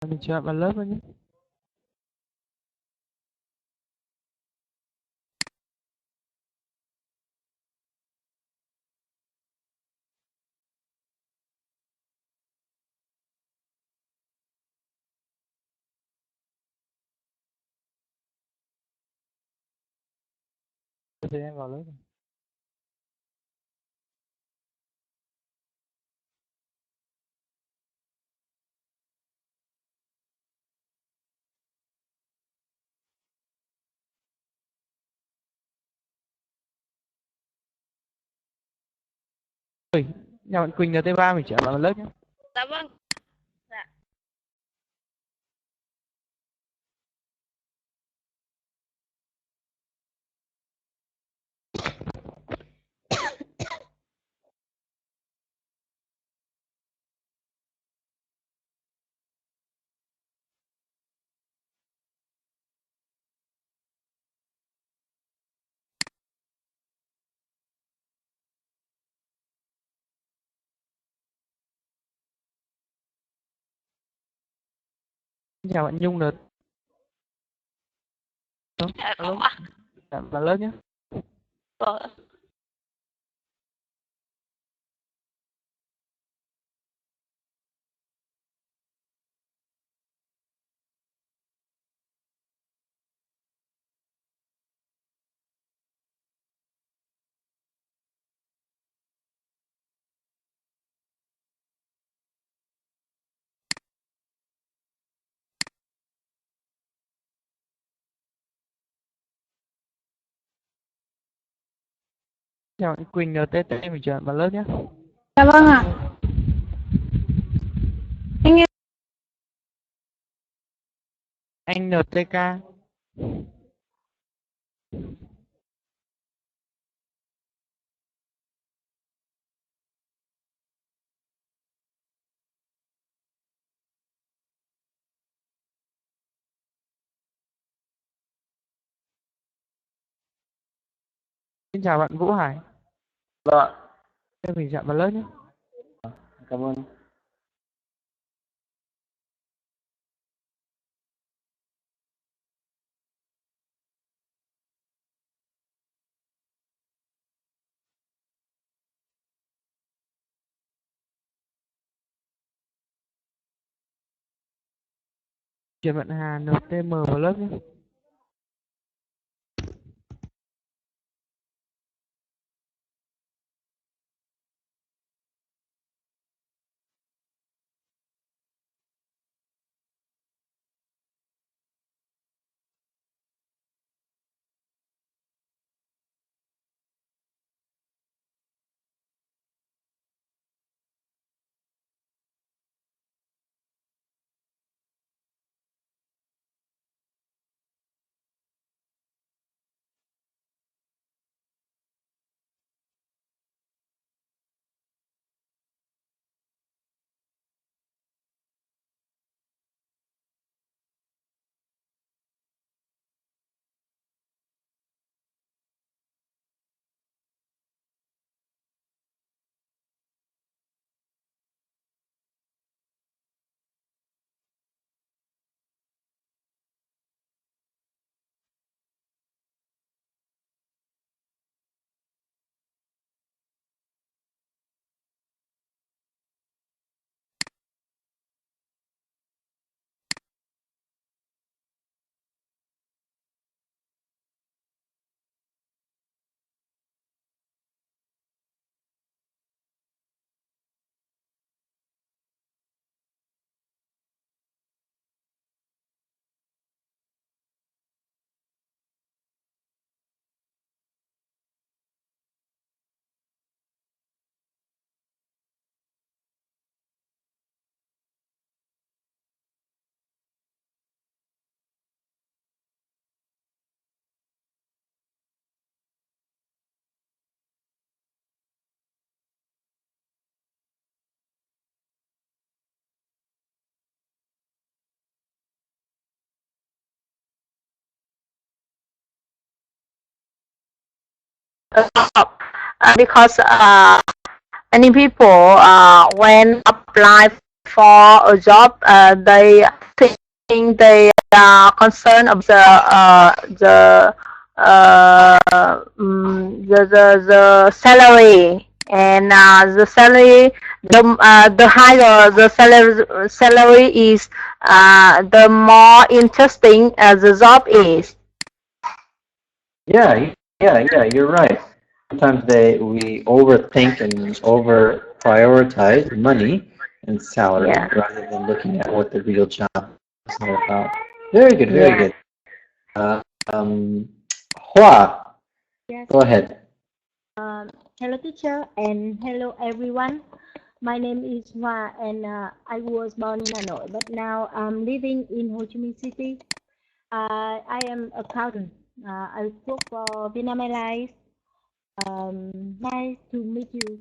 Mình chọn vào lớp thôi nhé. Thì em vào lớp rồi. Nhà bạn Quỳnh NT3 mình chọn vào lớp nhé. Dạ vâng. Dạ. Chào bạn Nhung được. Dạ có ạ. Chọn vào lớp nhé. Vâng. Chào bạn Quỳnh NTT mình chọn vào lớp nhé. Dạ vâng ạ. Anh nghe. Anh NTK. Xin chào bạn Vũ Hải. Vâng ạ. Em mình chọn vào lớp nhé. Cảm ơn. Chuyển bạn Hà NTM vào lớp nhé. Because many people when apply for a job they the concern of the salary, and the salary, the higher the salary is, the more interesting the job is. Yeah, you're right. Sometimes we overthink and over prioritize money and salary Yeah. rather than looking at what the real job is all about. Very good, very Yeah. good. Uh, um, Hua, Yes. go ahead. Hello, teacher, and hello, everyone. My name is Hoa, and I was born in Hanoi, but now I'm living in Ho Chi Minh City. I am accountant. I work for Vietnam Airlines. Nice to meet you.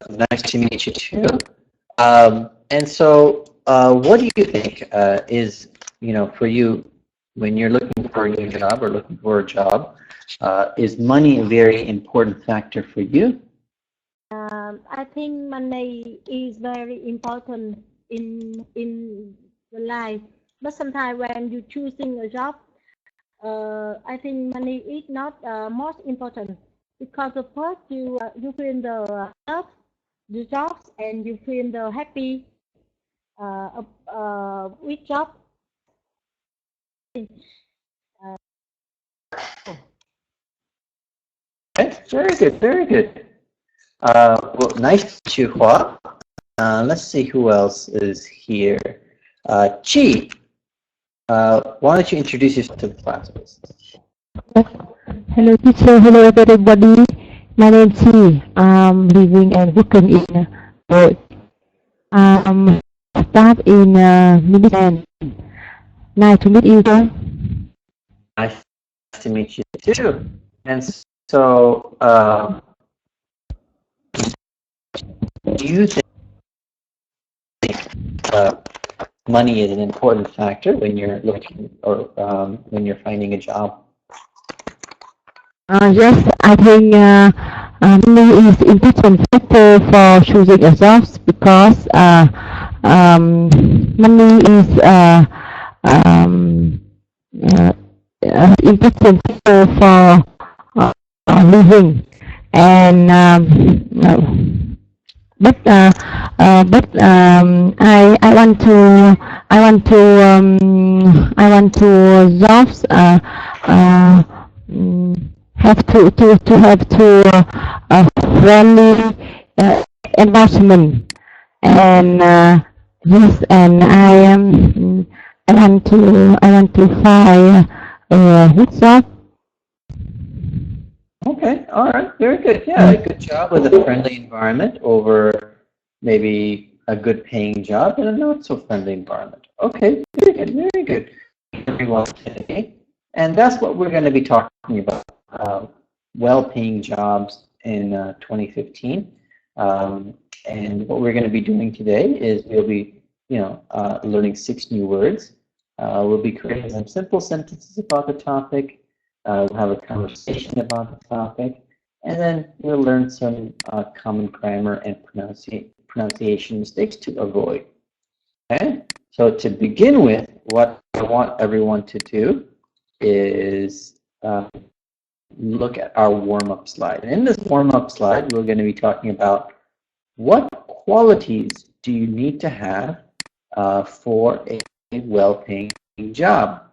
Nice to meet you too. And so, what do you think is, for you when you're looking for a new job or looking for a job, is money a very important factor for you? I think money is very important in the life, but sometimes when you choosing a job, I think money is not most important, because of first you feel the love the jobs, and you feel the happy with job. Okay, very good, very good. Well, nice to meet you, Hua. Let's see who else is here. Chi, why don't you introduce yourself to the class, please? Hello teacher, hello everybody. My name is Chi. I'm living and working in Road. Staff in Ministan. Nice to meet you, sir. Nice to meet you too. And so, do you think uh, money is an important factor when you're looking or when you're finding a job? Yes, I think money is important factor for choosing a job because money is um, uh, important factor for living, and I want to jobs have to have to friendly environment, and yes, and I want to find a good job. Okay, all right, very good. Yeah, a good job with a friendly environment over maybe a good paying job in a not so friendly environment. Okay, very good, very good. Everyone today. And that's what we're going to be talking about, well-paying jobs in 2015. And what we're going to be doing today is we'll be, learning 6 new words. We'll be creating some simple sentences about the topic. We'll have a conversation about the topic, and then we'll learn some common grammar and pronunciation mistakes to avoid. Okay? So to begin with, what I want everyone to do is look at our warm-up slide. And in this warm-up slide, we're going to be talking about what qualities do you need to have for a well-paying job.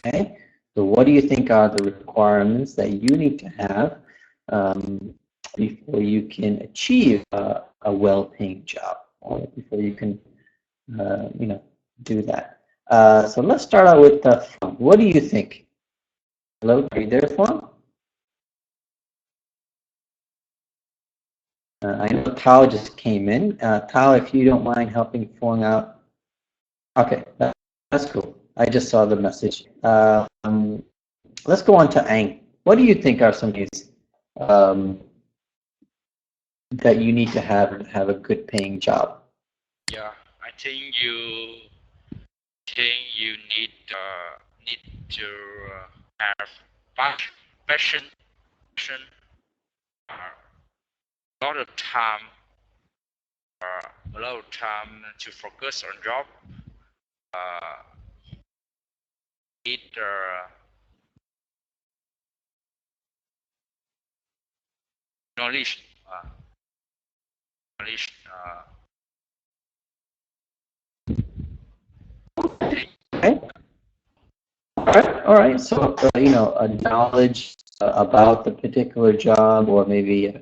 Okay? So what do you think are the requirements that you need to have before you can achieve a well-paying job, or before you can, do that? So let's start out with Phong. What do you think? Hello, are you there, Phong? I know Tao just came in. Tao, if you don't mind helping Phong out. Okay, that's cool. I just saw the message. Let's go on to Ang. What do you think are some of these that you need to have a good paying job? Yeah, I think you need to have passion, a lot of time to focus on job, need knowledge. Knowledge. Okay. All right. So, a knowledge about the particular job, or maybe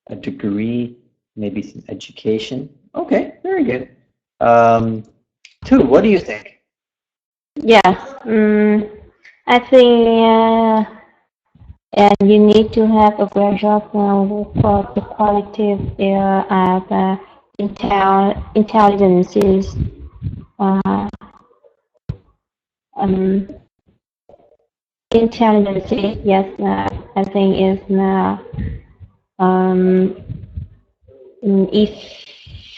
a degree, maybe some education. Okay, very good. Tu, what do you think? Yeah, I think you need to have a great job for the quality of intelligences. Intelligence, yes, I think is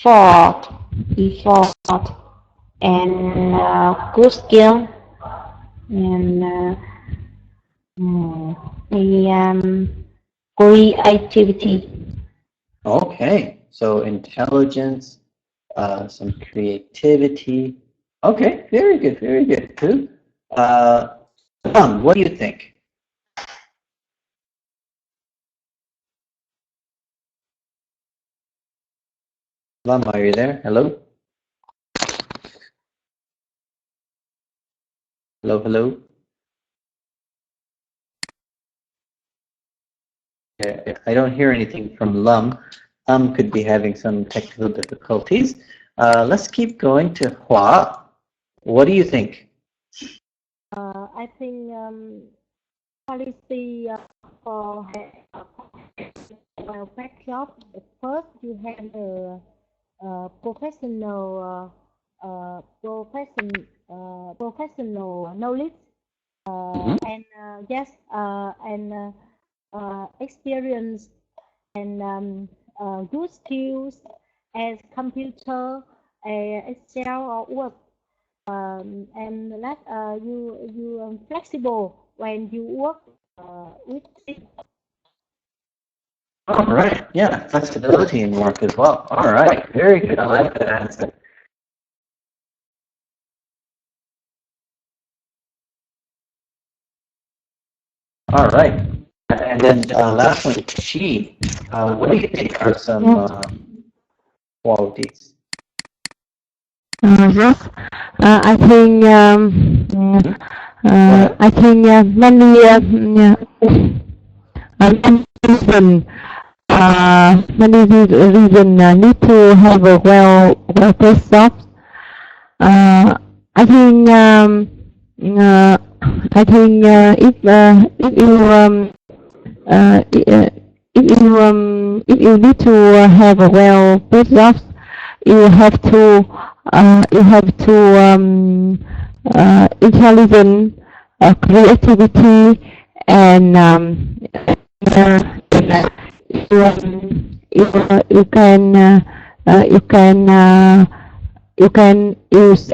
effort and good skill and the creativity. Okay, so intelligence, some creativity. Okay, very good, very good. Tu, what do you think? Lam, are you there? Hello? Hello, hello? I don't hear anything from Lum. Could be having some technical difficulties. Let's keep going to Hua. What do you think? I think policy for pet job. First, you have the professional professional knowledge and yes and experience and good skills as computer, Excel or Word. And that you flexible when you work with it. All right. Yeah, flexibility in work as well. All right. Very good. I like that answer. All right. And then last one, Chi. What do you think are some qualities? Yes, I think many reason need to have a well-placed job. I think if you need to have a well-placed job, you have to intelligent, creativity, and you can use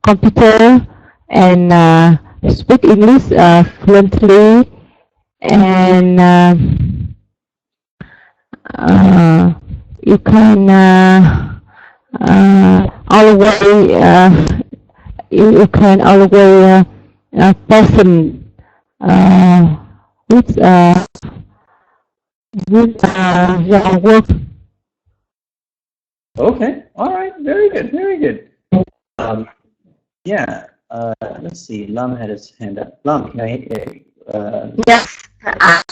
computer and speak English fluently, and you can always person with your work. Okay. All right. Very good. Very good. Yeah. Let's see. Lam had his hand up. Lam, can I hear? Yes, I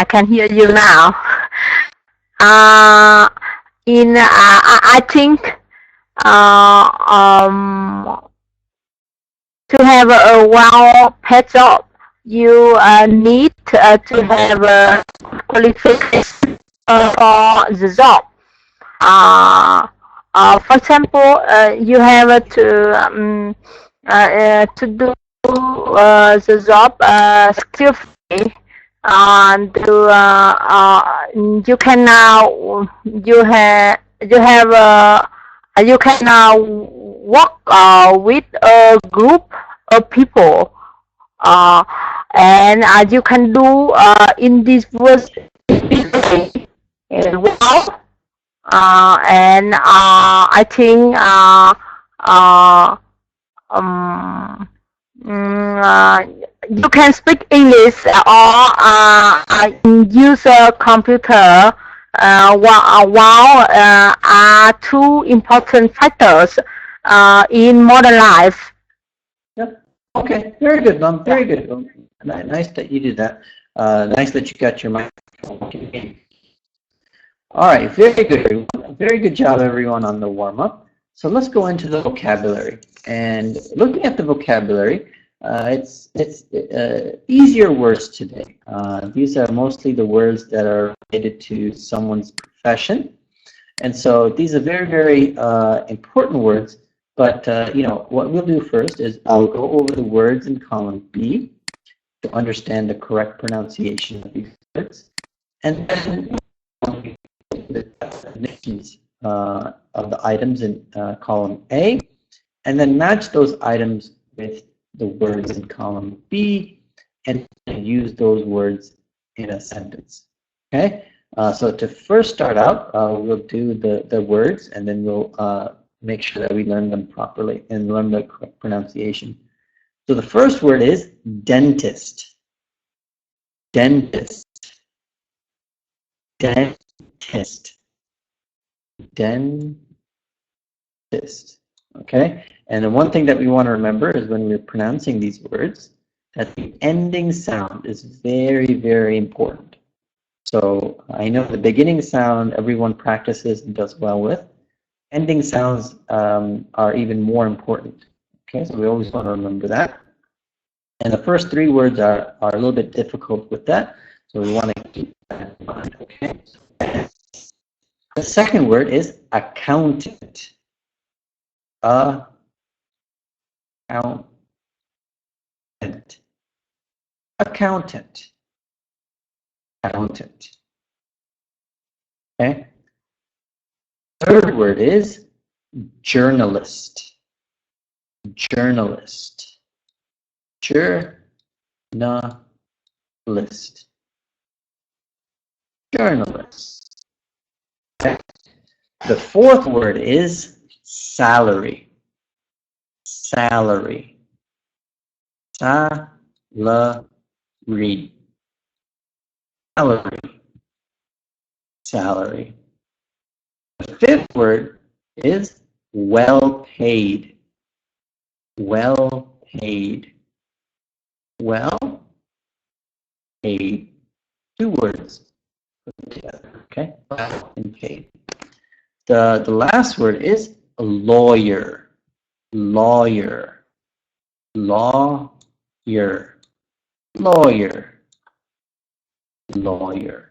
can hear you now. I think to have a well-paid job, you need to have a qualification for the job. For example, you have to do the job skillfully, and you can now you can now work with a group of people, and you can do individual well. And I think You can speak English or use a computer. While are two important factors in modern life. Yep. Okay. Very good, Mom. Very good. Well, nice that you did that. Nice that you got your microphone working. All right. Very good, everyone. Very good job, everyone, on the warm-up. So let's go into the vocabulary. And looking at the vocabulary, it's easier words today. These are mostly the words that are related to someone's profession. And so these are very, very important words. But, you know, what we'll do first is I'll go over the words in column B to understand the correct pronunciation of these words. And then the definitions of the items in column A, and then match those items with the words in column B and use those words in a sentence. Okay? So to first start out, we'll do the words, and then we'll make sure that we learn them properly and learn the correct pronunciation. So the first word is dentist. Dentist. Dentist. Dentist. Okay? And the one thing that we want to remember is when we're pronouncing these words, that the ending sound is very, very important. So I know the beginning sound everyone practices and does well with. Ending sounds are even more important. Okay, so we always want to remember that. And the first three words are a little bit difficult with that, so we want to keep that in mind. Okay. The second word is accountant. Accountant. Accountant. Accountant. Okay. Third word is journalist. Journalist. Journalist. Journalist. Okay. The fourth word is salary. Salary. Salary. Salary. Salary. The fifth word is well paid. Well paid. Well paid. Two words put together. Okay? Well and paid. The last word is lawyer. Lawyer. Lawyer. Lawyer. Lawyer.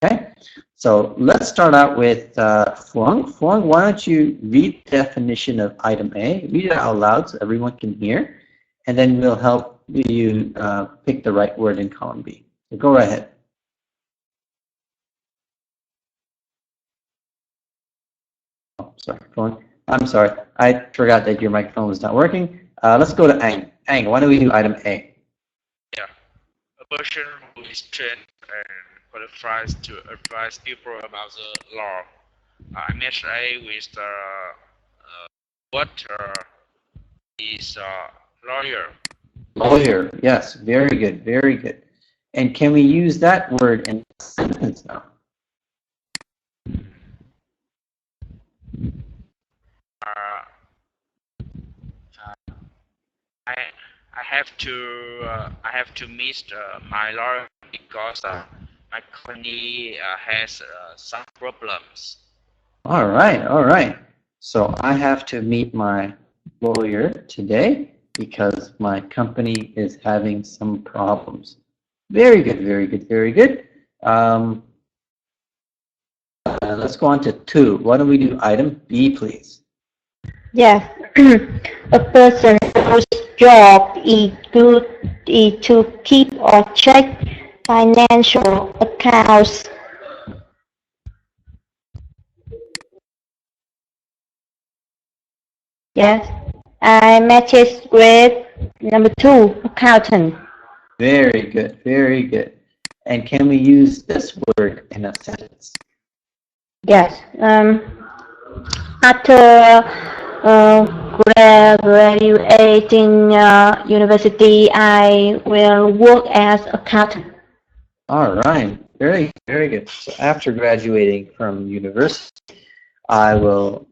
Okay, so let's start out with Phuong. Phuong, why don't you read the definition of item A, read it out loud so everyone can hear, and then we'll help you pick the right word in column B. So go right ahead. Oh, sorry, Phuong. I'm sorry, I forgot that your microphone was not working. Let's go to Ang. Ang, why don't we do item A? Yeah. A person who is trained and qualifies to advise people about the law. I match A with what is lawyer. Lawyer, yes, very good, very good. And can we use that word in a sentence now? I have to meet my lawyer because my company has some problems. All right, all right. So I have to meet my lawyer today because my company is having some problems. Very good, very good, very good. Let's go on to 2. Why don't we do item B, please? Yes, a person whose job is to keep or check financial accounts. Yes, I matches with number 2, accountant. Very good, very good. And can we use this word in a sentence? Yes, after graduating university, I will work as accountant. All right, very, very good. So after graduating from university, I will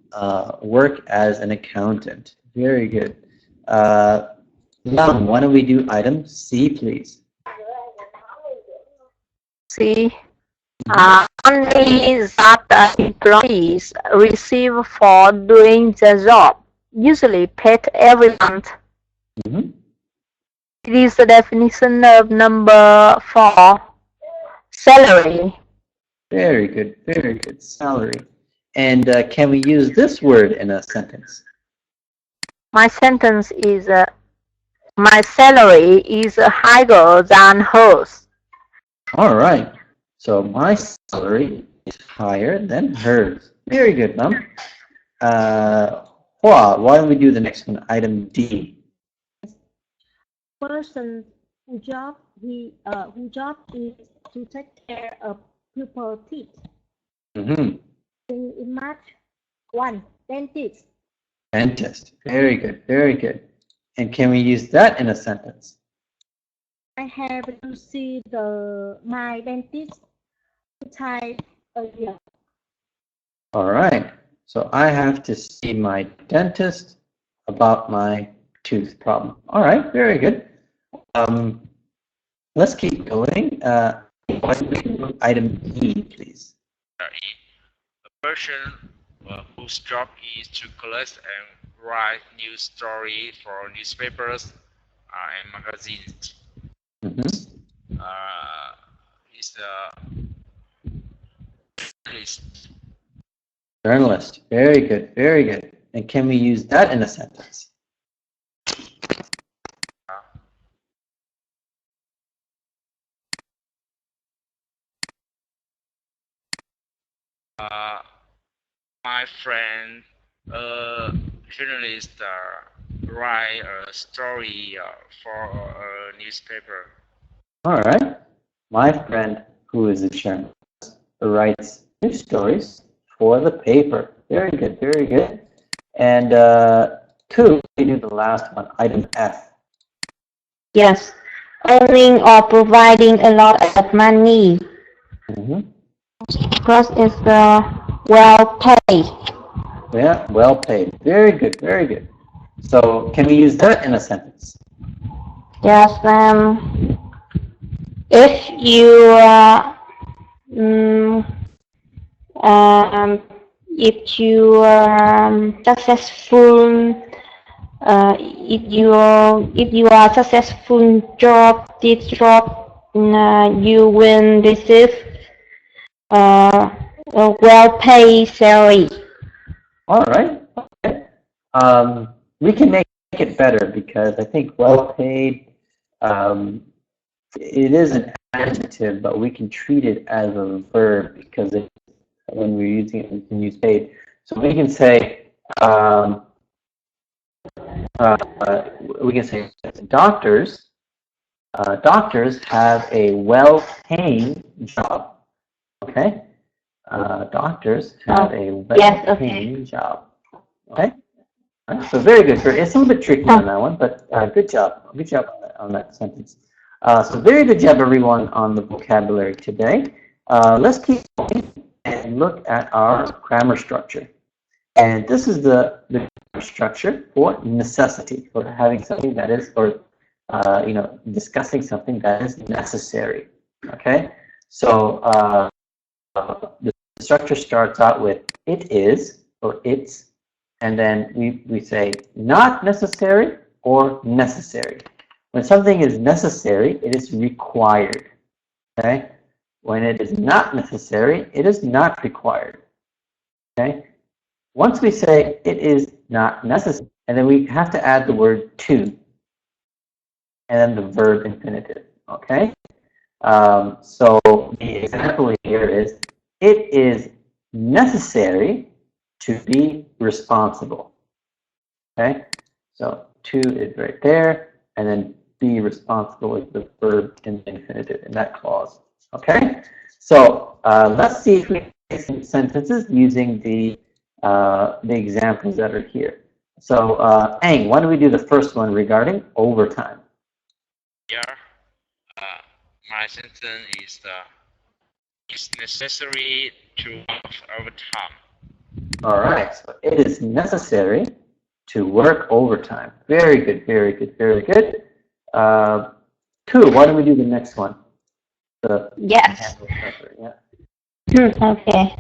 work as an accountant. Very good. Now, why don't we do item C, please? See, money that employees receive for doing the job, usually paid every month. Mm-hmm. It is the definition of number for salary. Very good. Salary. And can we use this word in a sentence? My sentence is, my salary is higher than hers. All right. So my salary is higher than hers. Very good, Mom. Hua, why don't we do the next one? Item D. Person whose job is to take care of pupil teeth. Mm-hmm. In March 1, dentist. Dentist. Very good. And can we use that in a sentence? I have to see my dentist 2 times a year. All right. So I have to see my dentist about my tooth problem. All right. Very good. Let's keep going. Why don't we do item E, please? A person whose job is to collect and write news stories for newspapers and magazines. Mm-hmm. Is a journalist. Journalist. Very good. And can we use that in a sentence? My friend, journalist, write a story for a newspaper. All right. My friend, who is a journalist, writes news stories for the paper. Very good. And two, we do the last one, item F. Yes, owning or providing a lot of money. Mm-hmm. Plus is well paid. Yeah, well paid. Very good. So can we use that in a sentence? Yes, if you successful, if you are successful this job, you will receive a well-paid salary. All right. Okay. We can make it better because I think well-paid, it is an adjective, but we can treat it as a verb because when we're using it, we can use paid. So we can say, doctors have a well-paying job. Okay. Doctors have a well-paying job. Okay. All right, so very good. It's a little bit tricky on that one, but good job. Good job on that sentence. So very good job, everyone, on the vocabulary today. Let's keep going and look at our grammar structure. And this is the grammar structure for necessity, for having something that is, or discussing something that is necessary. Okay. So the structure starts out with it is or it's. And then we say not necessary or necessary. When something is necessary, it is required. Okay? When it is not necessary, it is not required. Okay? Once we say it is not necessary, and then we have to add the word to, and then the verb infinitive. Okay? So the example here is it is necessary to be responsible. Okay, so to is right there, and then be responsible is the verb in the infinitive in that clause. Okay, so let's see if we can make some sentences using the examples that are here. So, Ang, why don't we do the first one regarding overtime? Yeah. My sentence is it's necessary to work overtime. All right, so it is necessary to work overtime. Very good, very good, very good. Two, why don't we do the next one? The Yes. handle pressure, yeah. Okay.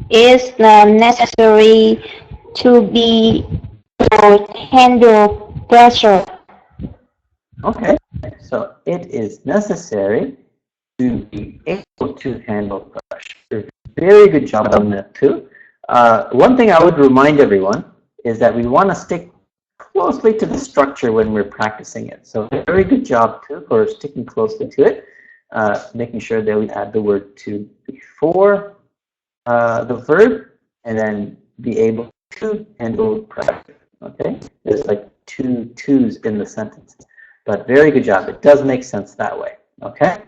It's necessary to be to handle pressure. Okay, so it is necessary to be able to handle pressure. Very good job on that too. One thing I would remind everyone is that we want to stick closely to the structure when we're practicing it. So very good job too for sticking closely to it, making sure that we add the word to before the verb and then be able to handle pressure. Okay, there's like two twos in the sentence, but very good job. It does make sense that way. Okay.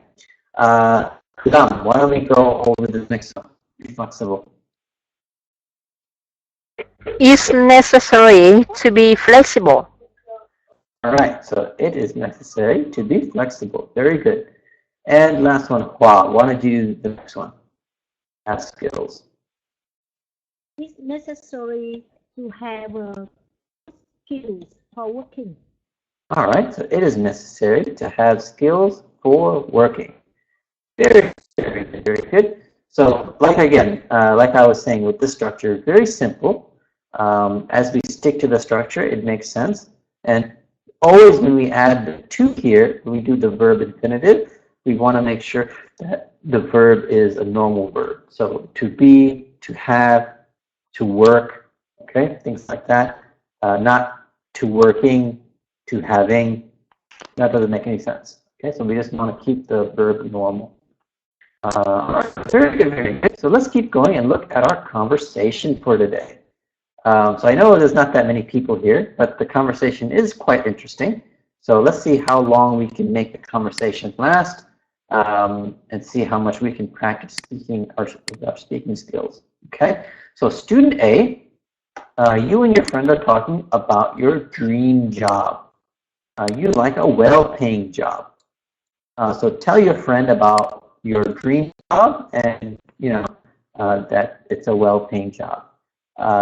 Dam, why don't we go over the next one? Be flexible. It's necessary to be flexible. All right, so it is necessary to be flexible. Very good. And last one, Hua, why don't you do the next one? Have skills. It's necessary to have skills for working. All right, so it is necessary to have skills for working. Very, very, very good. So, like again, like I was saying with the structure, very simple. As we stick to the structure, it makes sense. And always when we add the to here, we do the verb infinitive. We want to make sure that the verb is a normal verb. So to be, to have, to work, okay, things like that. Not to working, to having. That doesn't make any sense. Okay, so we just want to keep the verb normal. Very good, very good. So let's keep going and look at our conversation for today. So I know there's not that many people here, but the conversation is quite interesting. So let's see how long we can make the conversation last and see how much we can practice speaking our speaking skills. Okay, so student A, you and your friend are talking about your dream job. You like a well-paying job. So tell your friend about your dream job and that it's a well-paying job.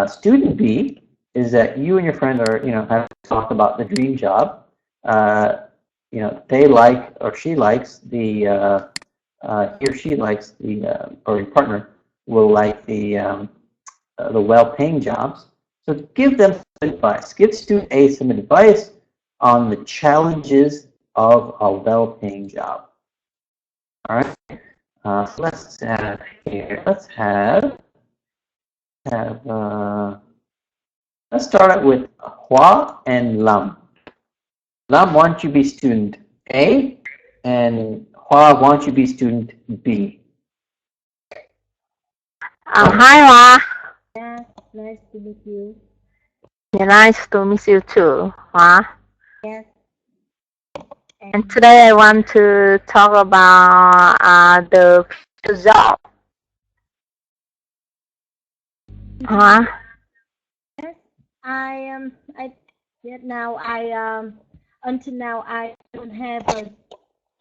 Student B is that you and your friend are having to talk about the dream job. They like or she likes the he or she likes the or your partner will like the well-paying jobs. So give them some advice. Give student A some advice on the challenges of a well-paying job. All right. So let's have here. Let's start out with Hua and Lam. Lam, why don't you be student A, and Hua, why don't you be student B? Hi, Hoa. Yeah, nice to meet you. Yeah, nice to meet you too, Hoa. Yes. And today I want to talk about the future job. Hoa. Yes, yet now until now I don't have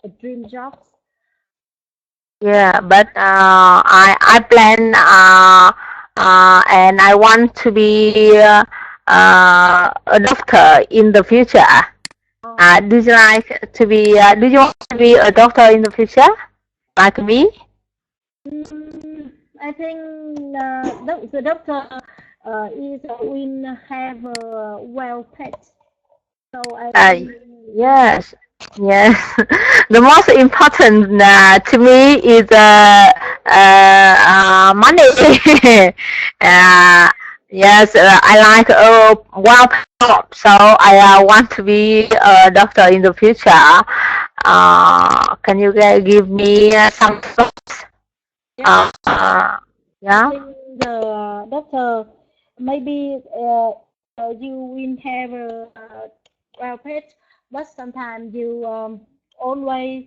a dream job. Yeah, but I plan and I want to be a doctor in the future. Do you like to be? Do you want to be a doctor in the future, like me? I think the doctor is will have a well paid. So I think, Yes, yes. The most important to me is money. Yes, I like well job, so I want to be a doctor in the future. Can you give me some thoughts? yeah, Yeah. I think the doctor maybe you will have a well paid, but sometimes you always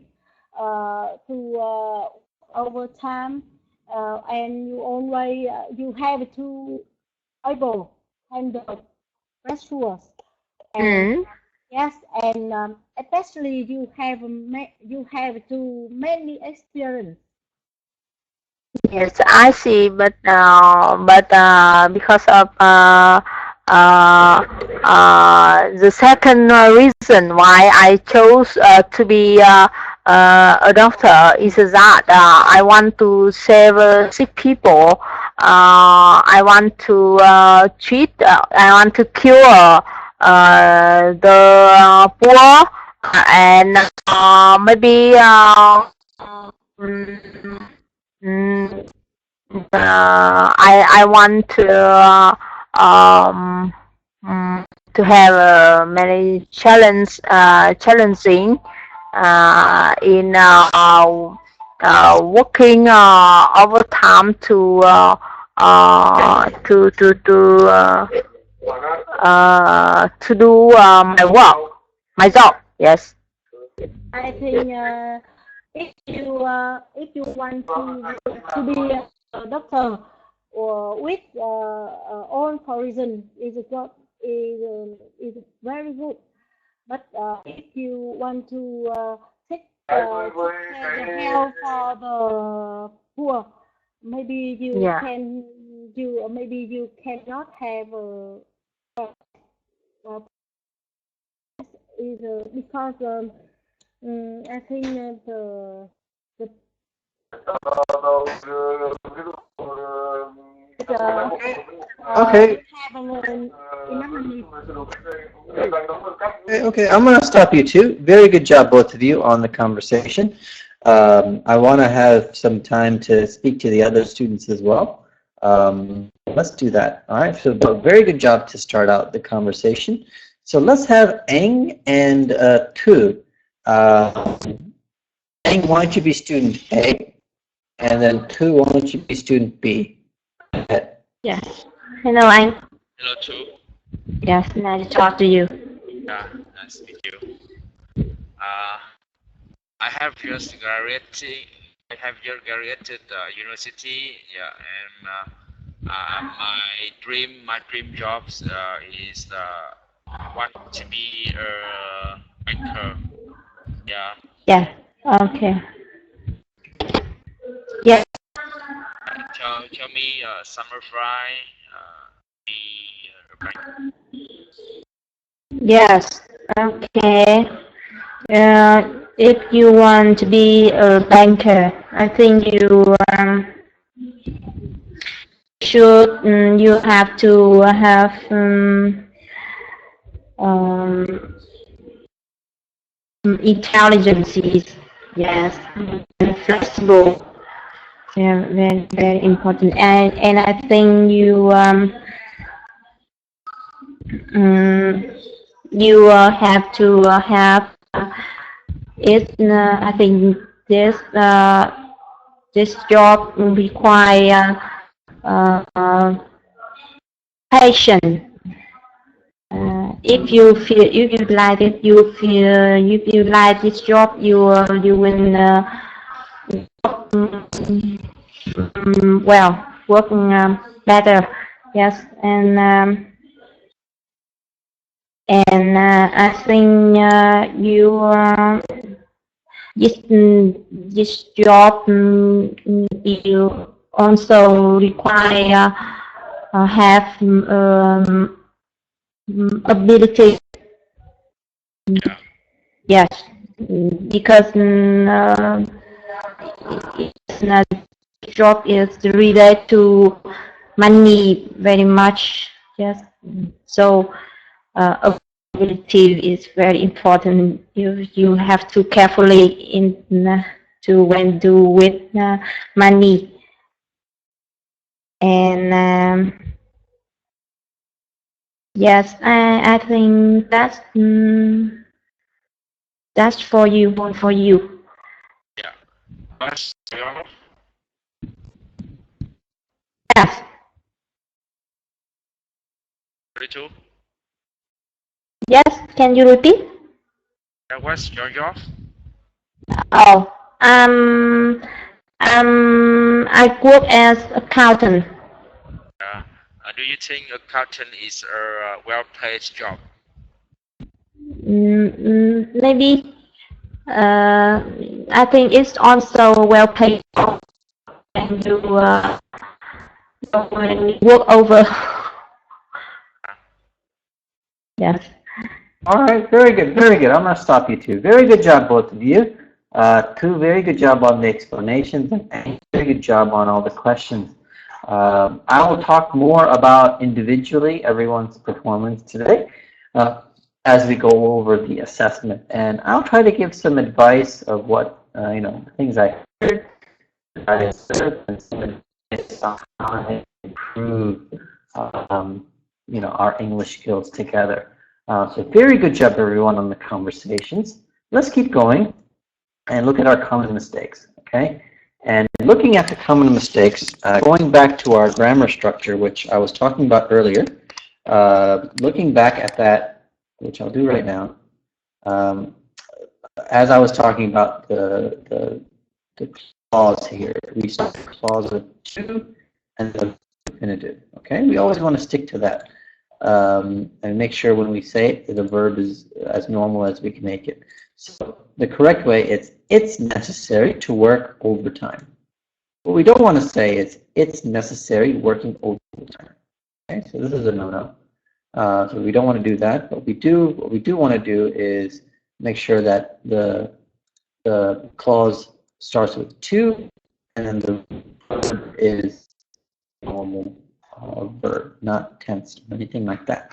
to overtime and you always you have to able handle pressures. And Mm. yes, and especially you have too many experience. Yes, I see, but because of the second reason why I chose to be a doctor is that I want to save sick people. I want to treat. I want to cure the poor and maybe. Mm, Mm, I want um, to have many challenging in working overtime to do my work, my job. Yes. I think if you want to be a doctor or with own horizon is a job is very good. But if you want to take care the health for the poor, maybe Yeah. maybe you cannot have is because I think the Okay. have enough money. Okay, I'm going to stop you two. Very good job, both of you, on the conversation. I want to have some time to speak to the other students as well. Let's do that. All right, so very good job to start out the conversation. So let's have Eng and Tu. Eng, why don't you be student A? And then Tu, why don't you be student B? Go ahead. Yes. Hello, anh. Hello too. Yes, nice to talk to you. Yeah, nice to meet you. I have just graduated. I have just graduated university. Yeah, and my dream jobs is want to be a banker. Yeah. Yeah. Okay. Yes. Tell me, Summer Fry, be a banker. Yes. Okay. If you want to be a banker, I think you you have to have intelligence. Yes, and flexible. Yeah, very very important. And I think you have to have it. I think this job require patience. If you like it, if you like this job, you will well working better. Yes, and I think this job you also require have ability. Yes, because job is related to money very much. Yes, so ability is very important. You have to carefully to when do with money and yes, I think that's for you, one for you. Yeah. What's your Yes. 32? Yes. Can you repeat? What's your job? Oh, I work as accountant. Do you think accountant is a well-paid job? Maybe. I think it's also well paid, and you when you work over. Yes. All right, very good, very good. I'm going to stop you two. Very good job, both of you. Two, very good job on the explanations, and very good job on all the questions. I will talk more about individually everyone's performance today as we go over the assessment, and I'll try to give some advice of what things I heard, I observed, and some advice on how to improve our English skills together. So very good job, everyone, on the conversations. Let's keep going and look at our common mistakes, okay? And looking at the common mistakes, going back to our grammar structure, which I was talking about earlier, looking back at that, which I'll do right now, as I was talking about the clause here, we start the clause with to and the infinitive, okay? We always want to stick to that. And make sure when we say it, the verb is as normal as we can make it. So the correct way is, it's necessary to work overtime. What we don't want to say is, it's necessary working overtime. Okay, so this is a no-no. So we don't want to do that. What we do want to do is make sure that the clause starts with to, and then the verb is normal verb, not tense or anything like that.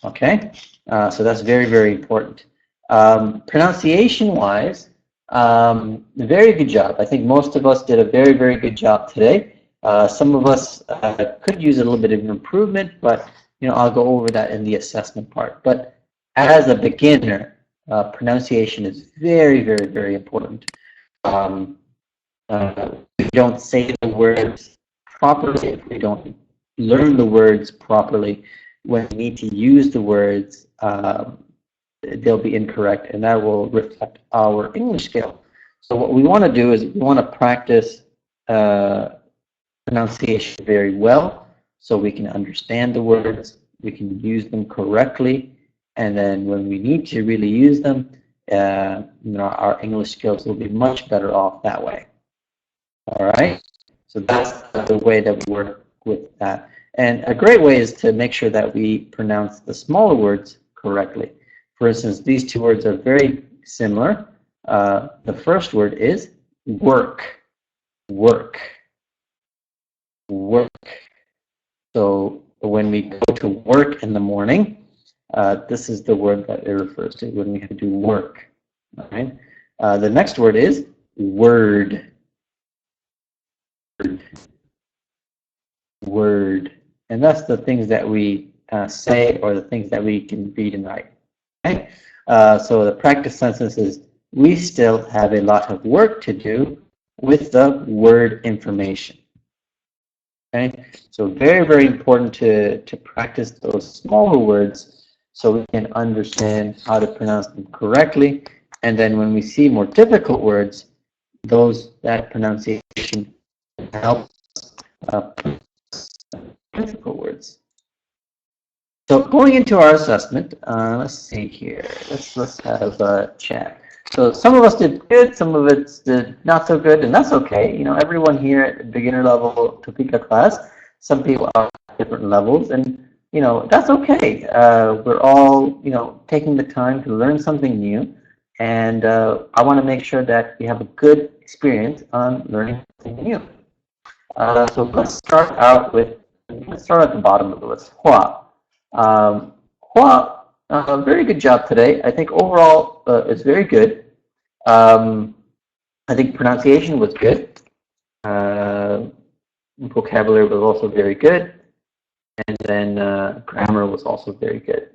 Okay, so that's very, very important. Pronunciation-wise, very good job. I think most of us did a very, very good job today. Some of us could use a little bit of improvement, but I'll go over that in the assessment part. But as a beginner, pronunciation is very, very, very important. If we don't say the words properly, if we don't learn the words properly, when we need to use the words, they'll be incorrect, and that will reflect our English skill. So what we want to do is we want to practice pronunciation very well, so we can understand the words, we can use them correctly, and then when we need to really use them, our English skills will be much better off that way. All right, so that's the way that we work with that. And a great way is to make sure that we pronounce the smaller words correctly. For instance, these two words are very similar. The first word is work, work, work. So when we go to work in the morning, this is the word that it refers to when we have to do work. All right. The next word is word, word. And that's the things that we say, or the things that we can read and write. Okay? So the practice sentence is, we still have a lot of work to do with the word information. Okay? So very, very important to practice those smaller words so we can understand how to pronounce them correctly. And then when we see more difficult words, that pronunciation helps difficult words. So going into our assessment, let's see here. Let's have a chat. So some of us did good, some of us did not so good, and that's okay. Everyone here at the beginner level Topeka class, some people are at different levels, and that's okay. We're all taking the time to learn something new, and I want to make sure that we have a good experience on learning something new. So let's start at the bottom of the list. Hua. Hua, very good job today. I think overall it's very good. I think pronunciation was good. Vocabulary was also very good. And then grammar was also very good.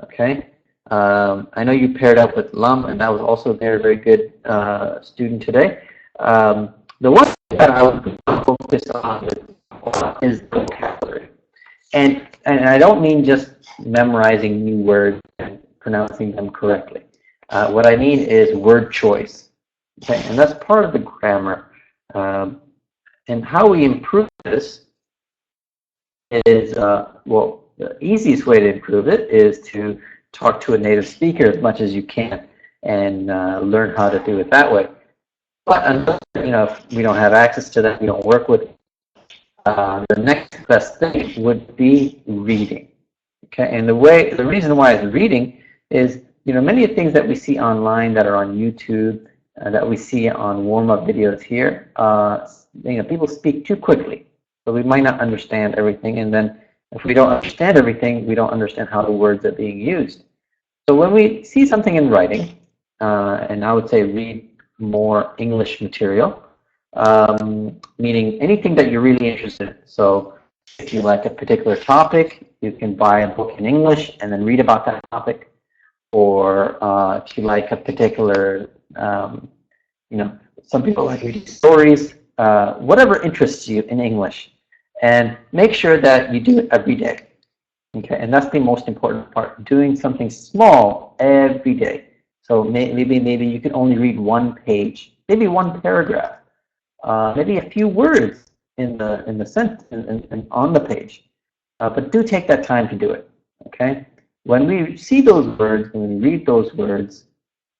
Okay. I know you paired up with Lum, and that was also a very, very good student today. The one thing that I would focus on is vocabulary. And I don't mean just memorizing new words and pronouncing them correctly. What I mean is word choice. Okay? And that's part of the grammar. And how we improve this is, well, the easiest way to improve it is to talk to a native speaker as much as you can and learn how to do it that way. But unless, if we don't have access to that, we don't work with it, the next best thing would be reading. Okay, and the reason why it's reading is, many of the things that we see online that are on YouTube, that we see on warm-up videos here, people speak too quickly, so we might not understand everything, and then if we don't understand everything, we don't understand how the words are being used. So when we see something in writing, and I would say read more English material, meaning anything that you're really interested in. So if you like a particular topic, you can buy a book in English and then read about that topic. Or if you like a particular, some people like reading stories, whatever interests you in English. And make sure that you do it every day. Okay, and that's the most important part, doing something small every day. So maybe you can only read one page, maybe one paragraph, maybe a few words in the sentence and on the page. But do take that time to do it. Okay, when we see those words, when we read those words,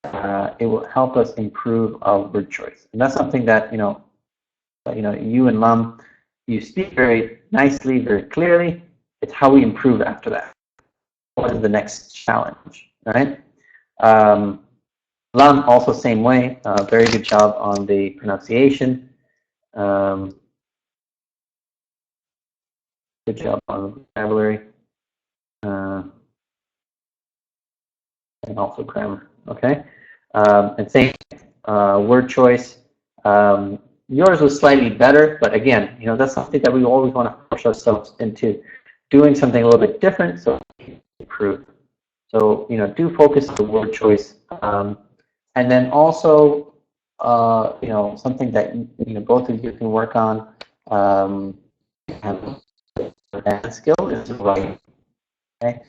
it will help us improve our word choice. And that's something that you and Lam, you speak very nicely, very clearly. It's how we improve after that. What is the next challenge, right? Lam, also same way. Very good job on the pronunciation. Good job on the vocabulary. And also grammar, okay? And same word choice. Yours was slightly better, but again, that's something that we always want to push ourselves into doing something a little bit different so we can improve. So, do focus on the word choice. And then also, something that, both of you can work on, advanced skill is writing. Okay?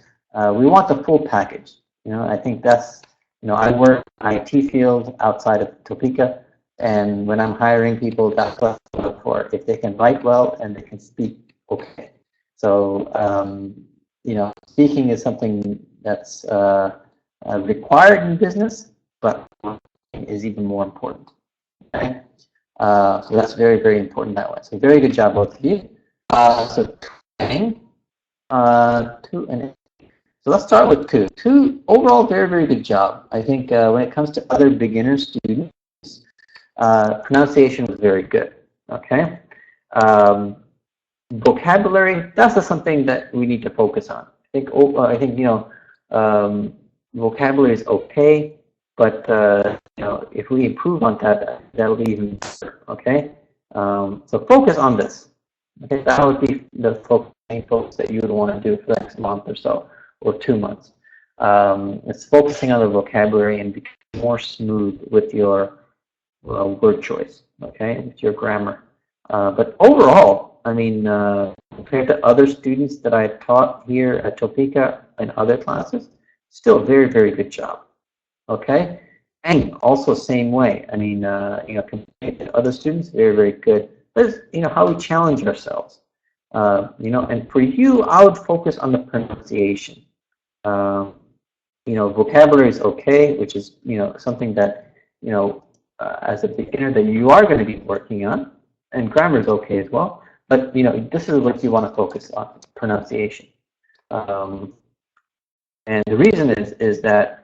We want the full package. I think that's, I work in IT field outside of Topeka, and when I'm hiring people, that's what I look for. If they can write well and they can speak okay. So, speaking is something that's required in business, but is even more important. Okay? So that's very, very important that way. So very good job, both of you. So let's start with two. Overall, very, very good job. I think when it comes to other beginner students, pronunciation was very good. Okay. Vocabulary, that's just something that we need to focus on. I think vocabulary is okay, but if we improve on that, that'll be even better. Okay. So focus on this. Okay, that would be the main focus that you would want to do for the next month or so, or 2 months. It's focusing on the vocabulary and becoming more smooth with your word choice, okay, with your grammar. But overall, I mean, compared to other students that I've taught here at Topeka and other classes, still very, very good job, okay? And also same way, I mean, compared to other students, very, very good. That's, how we challenge ourselves. And for you, I would focus on the pronunciation. Vocabulary is okay, which is, something that, as a beginner that you are going to be working on, and grammar is okay as well. But, this is what you want to focus on, pronunciation. And the reason is that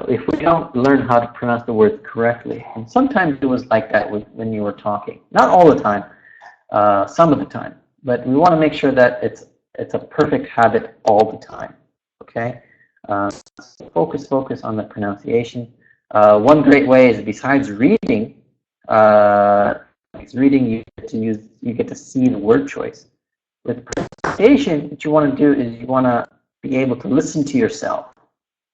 if we don't learn how to pronounce the words correctly, and sometimes it was like that when you were talking. Not all the time, some of the time. But we want to make sure that it's a perfect habit all the time. Okay? Focus on the pronunciation. One great way is, besides reading, you get to see the word choice. With pronunciation, what you want to do is you want to be able to listen to yourself.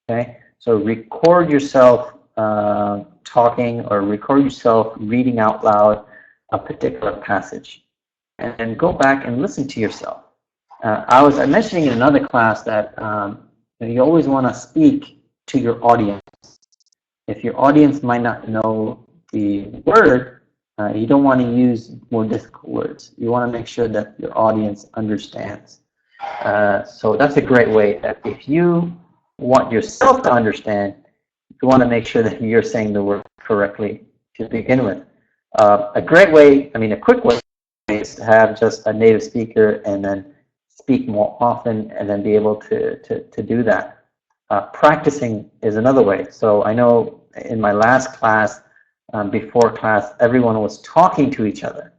Okay, so record yourself talking, or record yourself reading out loud a particular passage, and go back and listen to yourself. I was mentioning in another class that you always want to speak to your audience. If your audience might not know the word, You don't want to use more difficult words. You want to make sure that your audience understands. So that's a great way that if you want yourself to understand, you want to make sure that you're saying the word correctly to begin with. A great way, a quick way is to have just a native speaker and then speak more often and then be able to do that. Practicing is another way. So I know in my last class, before class, everyone was talking to each other.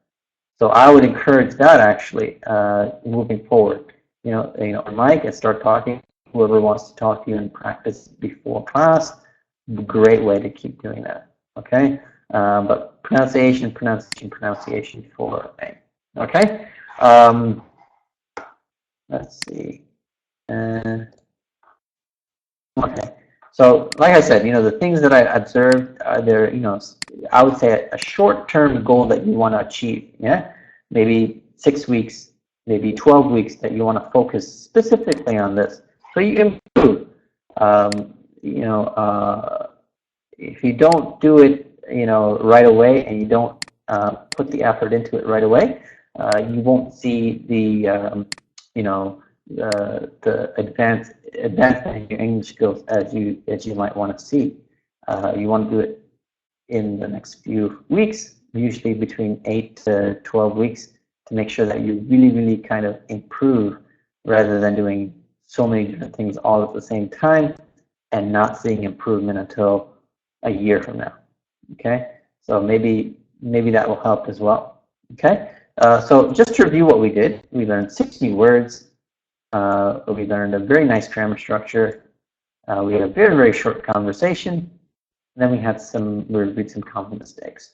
So I would encourage that actually moving forward. Mic and start talking. Whoever wants to talk to you and practice before class, great way to keep doing that. Okay, but pronunciation for A. Okay. Let's see. Okay. So, like I said, the things that I observed, they're, I would say a short-term goal that you want to achieve. Yeah, maybe 6 weeks, maybe 12 weeks that you want to focus specifically on this, so you improve. If you don't do it, right away, and you don't put the effort into it right away, you won't see the, the advancement in your English skills as you might want to see. You want to do it in the next few weeks, usually between 8 to 12 weeks, to make sure that you really kind of improve, rather than doing so many different things all at the same time and not seeing improvement until a year from now. Okay, so maybe that will help as well. Okay, so just to review what we did, we learned 60 words. We learned a very nice grammar structure. We had a very short conversation. And then we had some common mistakes.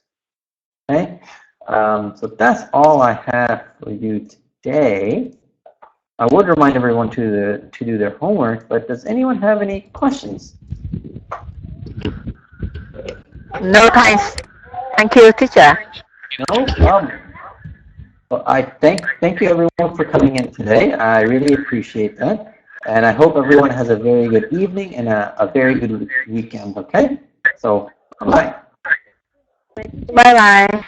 Okay, so that's all I have for you today. I would remind everyone to do their homework, but does anyone have any questions? No, thanks. Thank you, teacher. No problem. Well, I thank you everyone for coming in today. I really appreciate that. And I hope everyone has a very good evening and a very good weekend, okay? So, bye. Bye-bye.